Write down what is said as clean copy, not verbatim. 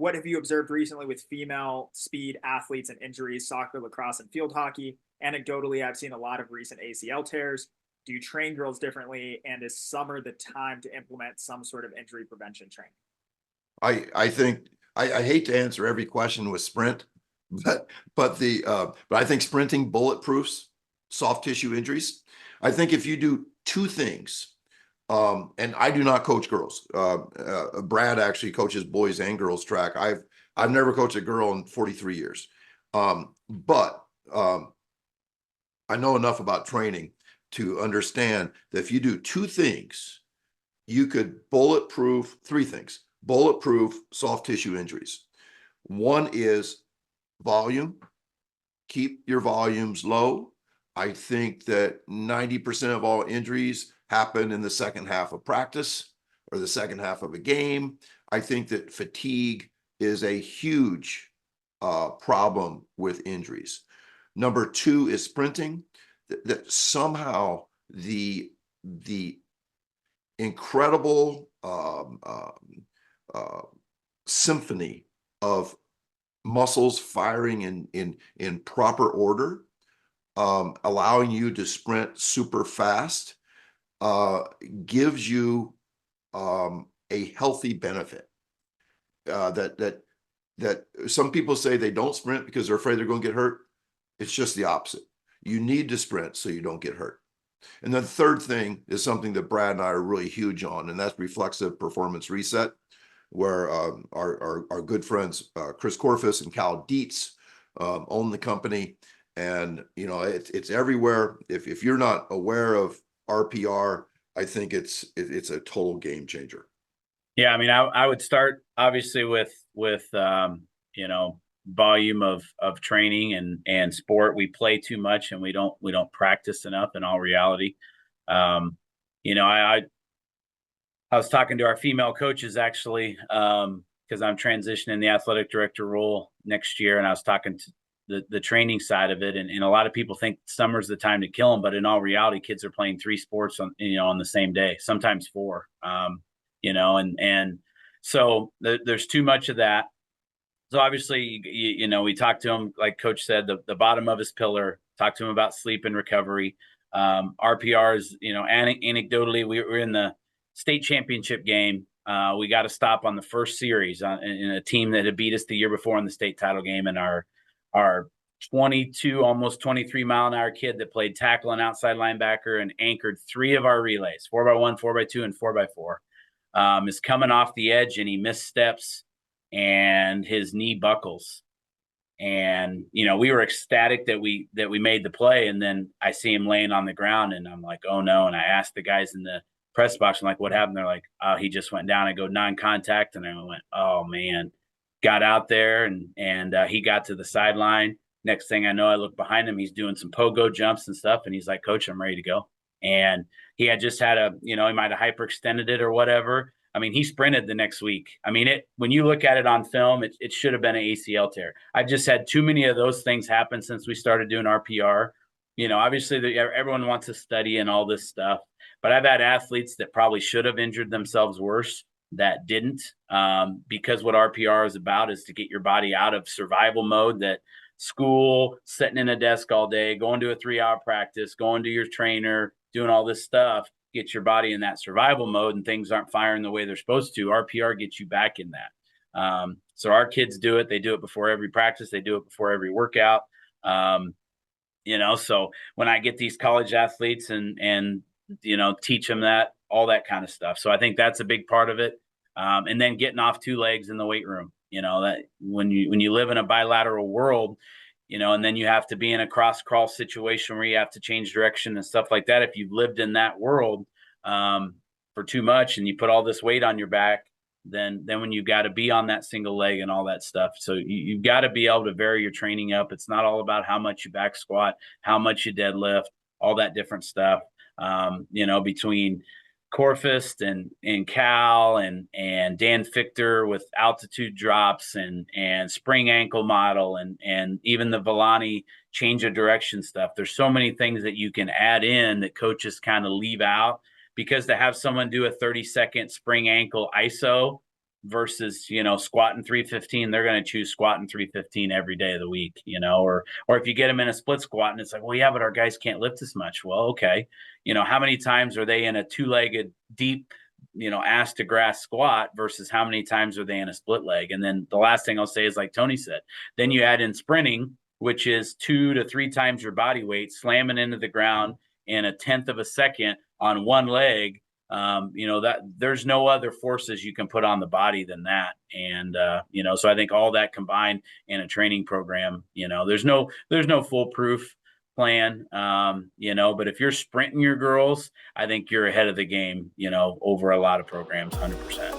what have you observed recently with female speed athletes and injuries, soccer, lacrosse, and field hockey? Anecdotally, I've seen a lot of recent ACL tears. Do you train girls differently? And is summer the time to implement some sort of injury prevention training? I think I hate to answer every question with sprint, but I think sprinting bulletproofs soft tissue injuries. I think if you do two things, and I do not coach girls. Brad actually coaches boys and girls track. I've never coached a girl in 43 years, but I know enough about training to understand that if you do two things, you could bulletproof three things. Bulletproof soft tissue injuries. One is volume. Keep your volumes low. I think that 90% of all injuries happen in the second half of practice or the second half of a game. I think that fatigue is a huge problem with injuries. Number two is sprinting. That somehow the incredible symphony of muscles firing in proper order, allowing you to sprint super fast, gives you a healthy benefit. That some people say they don't sprint because they're afraid they're going to get hurt. It's just the opposite. You need to sprint so you don't get hurt. And then the third thing is something that Brad and I are really huge on, and that's reflexive performance reset, where our good friends Chris Corfus and Cal Dietz own the company, and it's everywhere. If you're not aware of RPR, I think it's a total game changer. Yeah, I mean, I would start obviously with volume of training and sport. We play too much and we don't practice enough in all reality. I was talking to our female coaches actually, because I'm transitioning the athletic director role next year, and I was talking to the training side of it, and a lot of people think summer's the time to kill them, but in all reality, kids are playing 3 sports on the same day, sometimes 4. And so there's too much of that. So obviously, we talked to him, like Coach said, the bottom of his pillar. Talked to him about sleep and recovery. RPRs, anecdotally, we were in the state championship game. We got a stop on the first series in a team that had beat us the year before in the state title game, and our 22, almost 23 mile an hour kid that played tackle and outside linebacker and anchored 3 of our relays, 4x1, 4x2, and 4x4, is coming off the edge, and he missteps and his knee buckles. And, we were ecstatic that we made the play. And then I see him laying on the ground, and I'm like, oh no. And I asked the guys in the press box, I'm like, what happened? They're like, oh, he just went down. I go, non-contact. And I went, oh man. Got out there and he got to the sideline. Next thing I know, I look behind him. He's doing some pogo jumps and stuff. And he's like, Coach, I'm ready to go. And he had just had he might have hyperextended it or whatever. I mean, he sprinted the next week. I mean, when you look at it on film, it should have been an ACL tear. I've just had too many of those things happen since we started doing RPR. Obviously everyone wants to study and all this stuff, but I've had athletes that probably should have injured themselves worse that didn't, because what RPR is about is to get your body out of survival mode, that school, sitting in a desk all day, going to a 3-hour practice, going to your trainer, doing all this stuff, get your body in that survival mode, and things aren't firing the way they're supposed to. RPR gets you back in that. So our kids do it. They do it before every practice. They do it before every workout. So when I get these college athletes and teach them that, all that kind of stuff. So I think that's a big part of it. And then getting off 2 legs in the weight room, that when you live in a bilateral world, and then you have to be in a cross crawl situation where you have to change direction and stuff like that. If you've lived in that world for too much and you put all this weight on your back, then when you got to be on that single leg and all that stuff. So you've got to be able to vary your training up. It's not all about how much you back squat, how much you deadlift, all that different stuff. Between Corfus and Cal and Dan Fichter with altitude drops and spring ankle model and even the Villani change of direction stuff. There's so many things that you can add in that coaches kind of leave out, because to have someone do a 30-second spring ankle ISO versus, squatting 315, they're going to choose squatting 315 every day of the week, or if you get them in a split squat and it's like, well, yeah, but our guys can't lift as much. Well, okay. How many times are they in a two-legged deep, ass to grass squat versus how many times are they in a split leg? And then the last thing I'll say is, like Tony said, then you add in sprinting, which is 2 to 3 times your body weight, slamming into the ground in a 1/10 of a second on one leg. That there's no other forces you can put on the body than that. And, so I think all that combined in a training program, there's no foolproof plan, but if you're sprinting your girls, I think you're ahead of the game, over a lot of programs, 100%.